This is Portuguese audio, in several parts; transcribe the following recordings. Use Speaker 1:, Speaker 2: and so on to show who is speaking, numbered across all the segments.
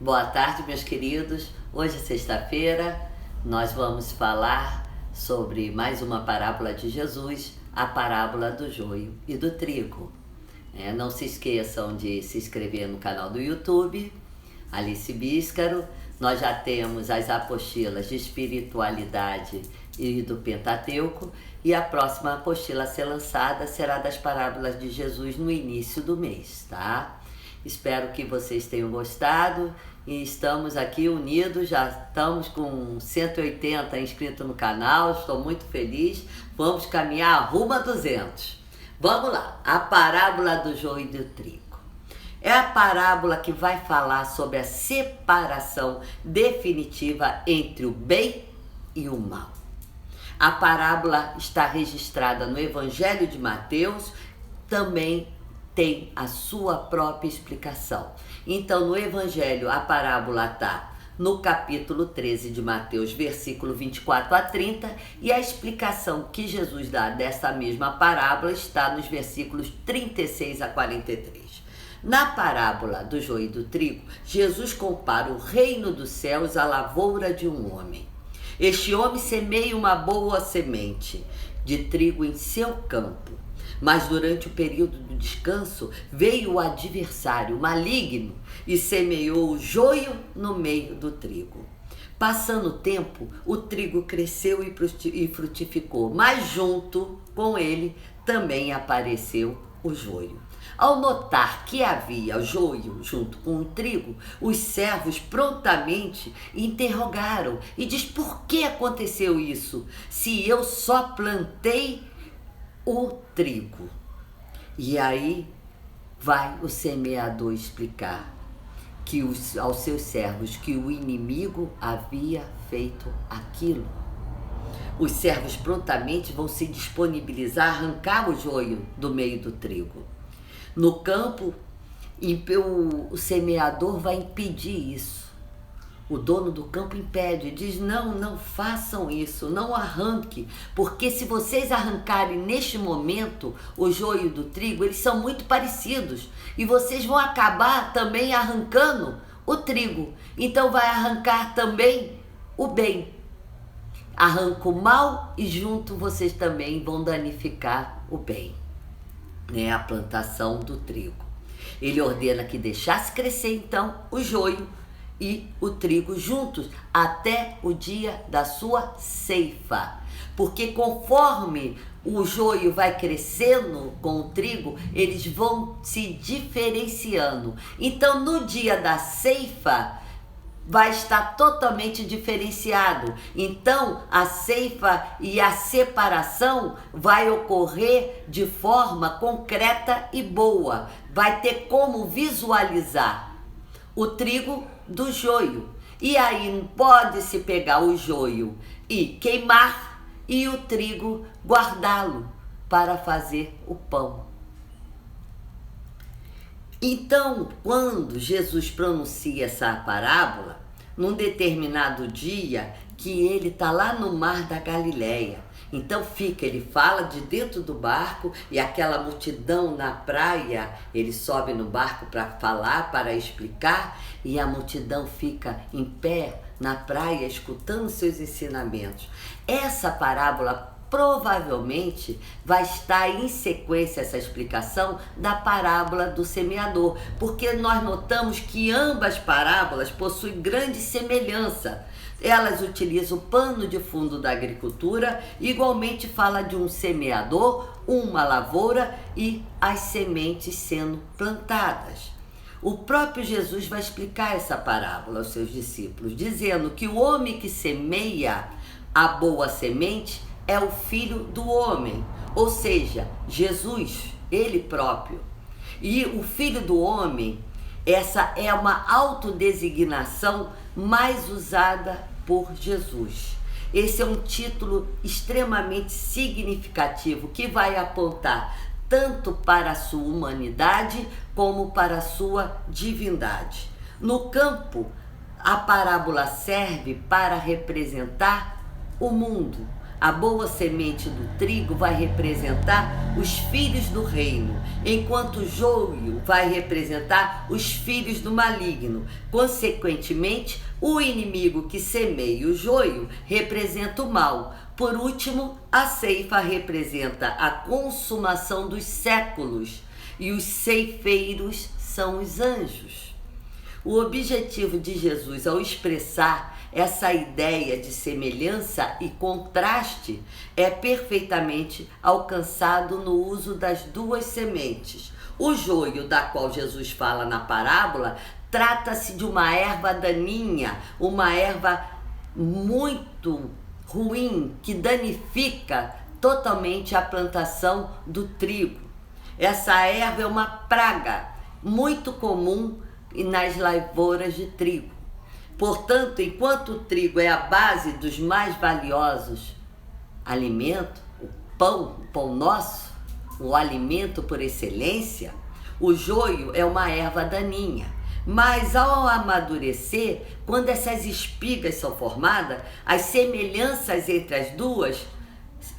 Speaker 1: Boa tarde, meus queridos. Hoje é sexta-feira, nós vamos falar sobre mais uma parábola de Jesus, a parábola do joio e do trigo. Não se esqueçam de se inscrever no canal do YouTube, Alice Bíscaro. Nós já temos as apostilas de espiritualidade e do Pentateuco, e a próxima apostila a ser lançada será das parábolas de Jesus no início do mês, tá? Espero que vocês tenham gostado e estamos aqui unidos, já estamos com 180 inscritos no canal, estou muito feliz, vamos caminhar rumo a 200. Vamos lá, a parábola do joio e do trigo. É a parábola que vai falar sobre a separação definitiva entre o bem e o mal. A parábola está registrada no Evangelho de Mateus, também tem a sua própria explicação. Então, no Evangelho, a parábola está no capítulo 13 de Mateus, versículo 24 a 30, e a explicação que Jesus dá dessa mesma parábola está nos versículos 36 a 43. Na parábola do joio e do trigo, Jesus compara o reino dos céus à lavoura de um homem. Este homem semeia uma boa semente de trigo em seu campo. Mas durante o período do descanso veio o adversário maligno e semeou o joio no meio do trigo. Passando o tempo, o trigo cresceu e frutificou, mas junto com ele também apareceu o joio. Ao notar que havia joio junto com o trigo, os servos prontamente interrogaram e diz: por que aconteceu isso? Se eu só plantei o trigo. E aí vai o semeador explicar que aos seus servos que o inimigo havia feito aquilo. Os servos prontamente vão se disponibilizar a arrancar o joio do meio do trigo. No campo, o semeador vai impedir isso. O dono do campo impede, diz: não façam isso, não arranque, porque se vocês arrancarem neste momento o joio do trigo, eles são muito parecidos e vocês vão acabar também arrancando o trigo. Então vai arrancar também o bem. Arranca o mal e junto vocês também vão danificar o bem, a plantação do trigo. Ele ordena que deixasse crescer então o joio e o trigo juntos até o dia da sua ceifa, porque conforme o joio vai crescendo com o trigo, eles vão se diferenciando. Então no dia da ceifa vai estar totalmente diferenciado. Então a ceifa e a separação vai ocorrer de forma concreta e boa. Vai ter como visualizar o trigo do joio. E aí pode-se pegar o joio e queimar e o trigo guardá-lo para fazer o pão. Então, quando Jesus pronuncia essa parábola, num determinado dia que ele está lá no mar da Galileia, então ele fala de dentro do barco e aquela multidão na praia, ele sobe no barco para falar, para explicar, e a multidão fica em pé na praia escutando seus ensinamentos. Essa parábola provavelmente vai estar em sequência, essa explicação da parábola do semeador, porque nós notamos que ambas parábolas possuem grande semelhança. Elas utilizam o pano de fundo da agricultura, igualmente fala de um semeador, uma lavoura e as sementes sendo plantadas. O próprio Jesus vai explicar essa parábola aos seus discípulos, dizendo que o homem que semeia a boa semente é o Filho do Homem, ou seja, Jesus, ele próprio. E o Filho do Homem, essa é uma autodesignação mais usada por Jesus. Esse é um título extremamente significativo que vai apontar tanto para a sua humanidade como para a sua divindade. No campo, a parábola serve para representar o mundo, A boa semente do trigo vai representar os filhos do reino, enquanto o joio vai representar os filhos do maligno. Consequentemente, o inimigo que semeia o joio representa o mal. Por último, a ceifa representa a consumação dos séculos e os ceifeiros são os anjos. O objetivo de Jesus ao expressar essa ideia de semelhança e contraste é perfeitamente alcançado no uso das duas sementes. O joio, da qual Jesus fala na parábola, trata-se de uma erva daninha, uma erva muito ruim que danifica totalmente a plantação do trigo. Essa erva é uma praga muito comum nas lavouras de trigo. Portanto, enquanto o trigo é a base dos mais valiosos alimentos, o pão nosso, o alimento por excelência, o joio é uma erva daninha. Mas ao amadurecer, quando essas espigas são formadas, as semelhanças entre as duas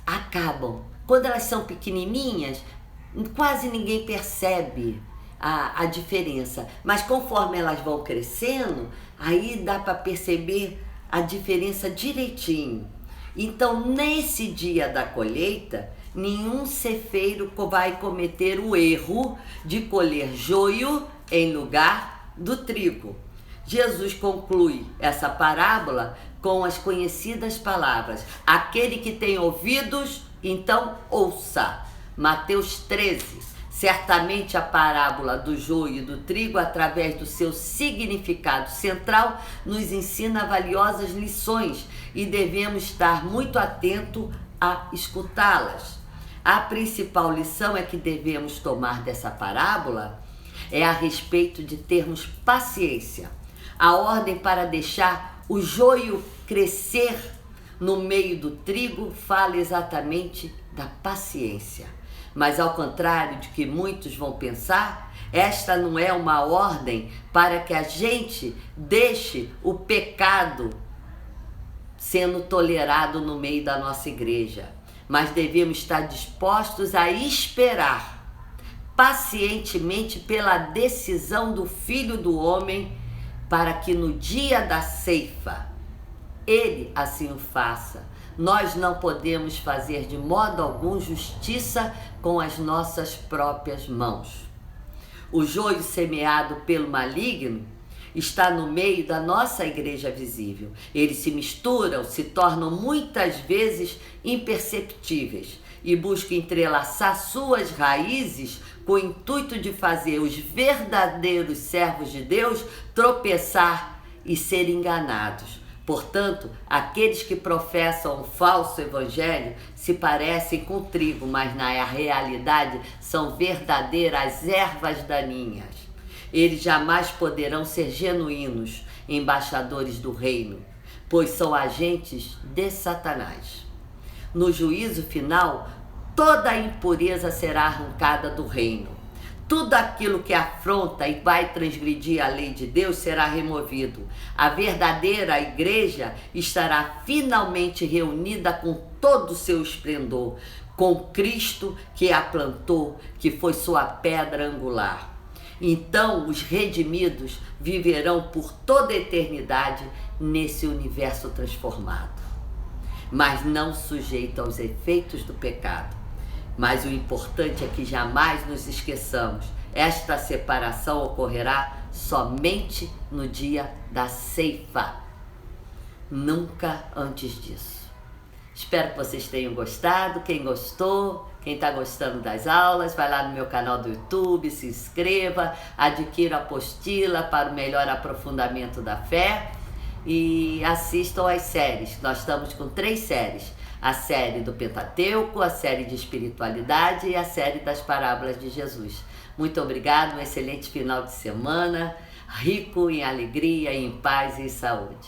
Speaker 1: acabam. Quando elas são pequenininhas, quase ninguém percebe a diferença, mas conforme elas vão crescendo, aí dá para perceber a diferença direitinho. Então, nesse dia da colheita, nenhum ceifeiro vai cometer o erro de colher joio em lugar do trigo. Jesus conclui essa parábola com as conhecidas palavras: aquele que tem ouvidos, então ouça. Mateus 13. Certamente a parábola do joio e do trigo, através do seu significado central, nos ensina valiosas lições e devemos estar muito atentos a escutá-las. A principal lição que devemos tomar dessa parábola é a respeito de termos paciência. A ordem para deixar o joio crescer no meio do trigo fala exatamente da paciência. Mas ao contrário de que muitos vão pensar, esta não é uma ordem para que a gente deixe o pecado sendo tolerado no meio da nossa igreja. Mas devemos estar dispostos a esperar pacientemente pela decisão do Filho do Homem, para que no dia da ceifa ele assim o faça. Nós não podemos fazer de modo algum justiça com as nossas próprias mãos. O joio semeado pelo maligno está no meio da nossa igreja visível. Eles se misturam, se tornam muitas vezes imperceptíveis e buscam entrelaçar suas raízes com o intuito de fazer os verdadeiros servos de Deus tropeçar e ser enganados. Portanto, aqueles que professam um falso evangelho se parecem com trigo, mas na realidade são verdadeiras ervas daninhas. Eles jamais poderão ser genuínos embaixadores do reino, pois são agentes de Satanás. No juízo final, toda a impureza será arrancada do reino. Tudo aquilo que afronta e vai transgredir a lei de Deus será removido. A verdadeira igreja estará finalmente reunida com todo o seu esplendor, com Cristo que a plantou, que foi sua pedra angular. Então os redimidos viverão por toda a eternidade nesse universo transformado, mas não sujeito aos efeitos do pecado. Mas o importante é que jamais nos esqueçamos, esta separação ocorrerá somente no dia da ceifa, nunca antes disso. Espero que vocês tenham gostado. Quem gostou, quem está gostando das aulas, vai lá no meu canal do YouTube, se inscreva, adquira a apostila para o melhor aprofundamento da fé e assistam às séries. Nós estamos com 3 séries. A série do Pentateuco, a série de espiritualidade e a série das parábolas de Jesus. Muito obrigado, um excelente final de semana, rico em alegria, em paz e em saúde.